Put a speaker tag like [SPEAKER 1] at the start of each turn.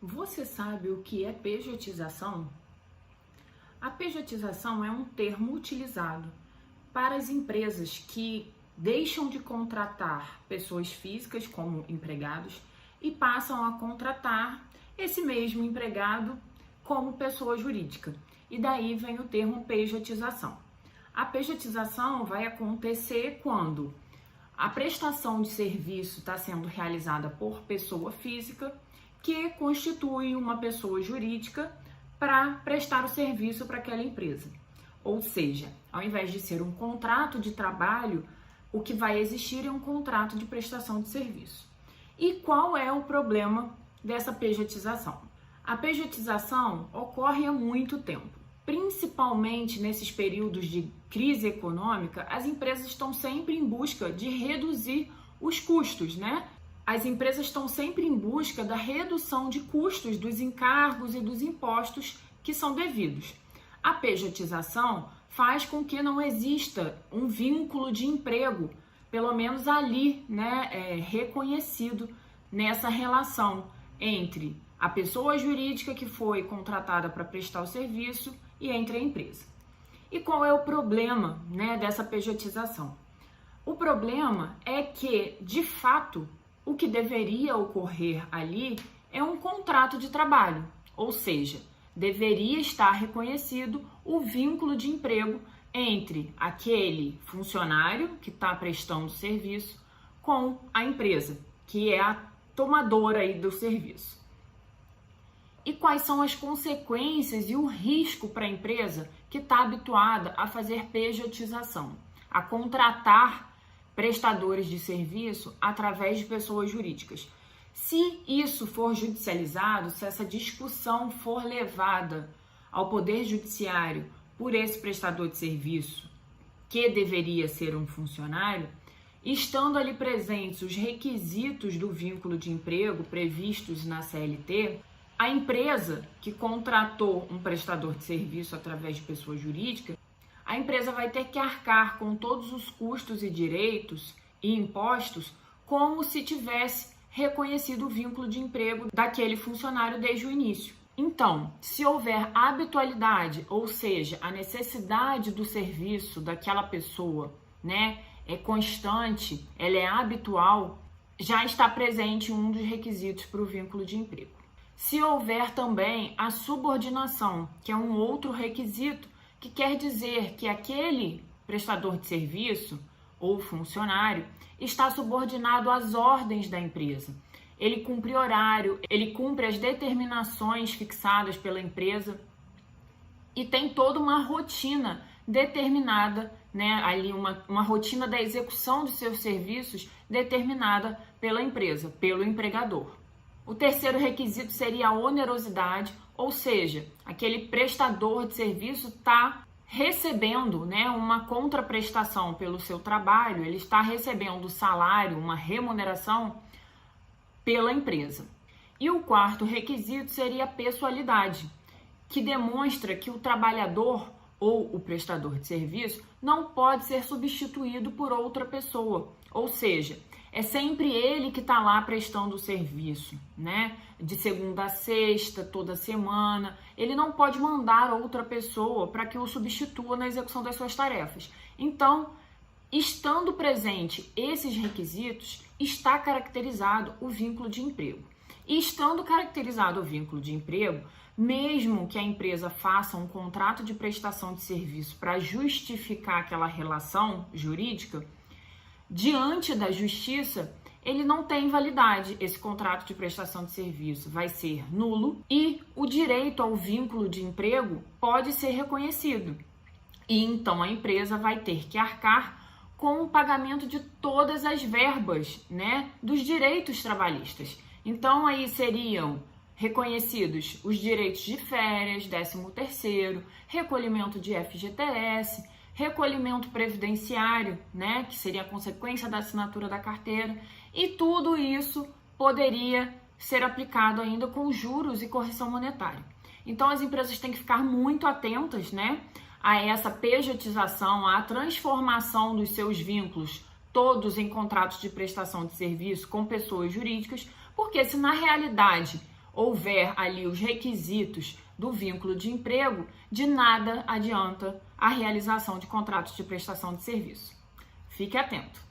[SPEAKER 1] Você sabe o que é pejotização? A pejotização é um termo utilizado para as empresas que deixam de contratar pessoas físicas como empregados e passam a contratar esse mesmo empregado como pessoa jurídica. E daí vem o termo pejotização. A pejotização vai acontecer quando a prestação de serviço está sendo realizada por pessoa física que constitui uma pessoa jurídica para prestar o serviço para aquela empresa. Ou seja, ao invés de ser um contrato de trabalho, o que vai existir é um contrato de prestação de serviço. E qual é o problema dessa pejotização? A pejotização ocorre há muito tempo. Principalmente nesses períodos de crise econômica, as empresas estão sempre em busca de reduzir os custos, né? As empresas estão sempre em busca da redução de custos dos encargos e dos impostos que são devidos. A pejotização faz com que não exista um vínculo de emprego, pelo menos ali, né, reconhecido nessa relação entre a pessoa jurídica que foi contratada para prestar o serviço e entre a empresa. E qual é o problema, né, dessa pejotização? O problema é que, de fato, o que deveria ocorrer ali é um contrato de trabalho, ou seja, deveria estar reconhecido o vínculo de emprego entre aquele funcionário que está prestando serviço com a empresa, que é a tomadora aí do serviço. E quais são as consequências e o risco para a empresa que está habituada a fazer pejotização, a contratar prestadores de serviço através de pessoas jurídicas? Se isso for judicializado, se essa discussão for levada ao Poder Judiciário por esse prestador de serviço, que deveria ser um funcionário, estando ali presentes os requisitos do vínculo de emprego previstos na CLT, a empresa que contratou um prestador de serviço através de pessoa jurídica, a empresa vai ter que arcar com todos os custos e direitos e impostos como se tivesse reconhecido o vínculo de emprego daquele funcionário desde o início. Então, se houver habitualidade, ou seja, a necessidade do serviço daquela pessoa, né, é constante, ela é habitual, já está presente um dos requisitos para o vínculo de emprego. Se houver também a subordinação, que é um outro requisito, que quer dizer que aquele prestador de serviço ou funcionário está subordinado às ordens da empresa. Ele cumpre horário, ele cumpre as determinações fixadas pela empresa e tem toda uma rotina determinada, né, ali uma rotina da execução dos seus serviços determinada pela empresa, pelo empregador. O terceiro requisito seria a onerosidade, ou seja, aquele prestador de serviço está recebendo, né, uma contraprestação pelo seu trabalho, ele está recebendo salário, uma remuneração pela empresa. E o quarto requisito seria a pessoalidade, que demonstra que o trabalhador ou o prestador de serviço não pode ser substituído por outra pessoa, ou seja, é sempre ele que está lá prestando o serviço, né? De segunda a sexta, toda semana. Ele não pode mandar outra pessoa para que o substitua na execução das suas tarefas. Então, estando presente esses requisitos, está caracterizado o vínculo de emprego. E estando caracterizado o vínculo de emprego, mesmo que a empresa faça um contrato de prestação de serviço para justificar aquela relação jurídica, diante da justiça, ele não tem validade. Esse contrato de prestação de serviço vai ser nulo e o direito ao vínculo de emprego pode ser reconhecido. E então a empresa vai ter que arcar com o pagamento de todas as verbas, né, dos direitos trabalhistas. Então aí seriam reconhecidos os direitos de férias, 13º, recolhimento de FGTS, recolhimento previdenciário, né, que seria a consequência da assinatura da carteira, e tudo isso poderia ser aplicado ainda com juros e correção monetária. Então as empresas têm que ficar muito atentas, né, a essa pejotização, à transformação dos seus vínculos todos em contratos de prestação de serviço com pessoas jurídicas, porque se na realidade houver ali os requisitos do vínculo de emprego, de nada adianta a realização de contratos de prestação de serviço. Fique atento.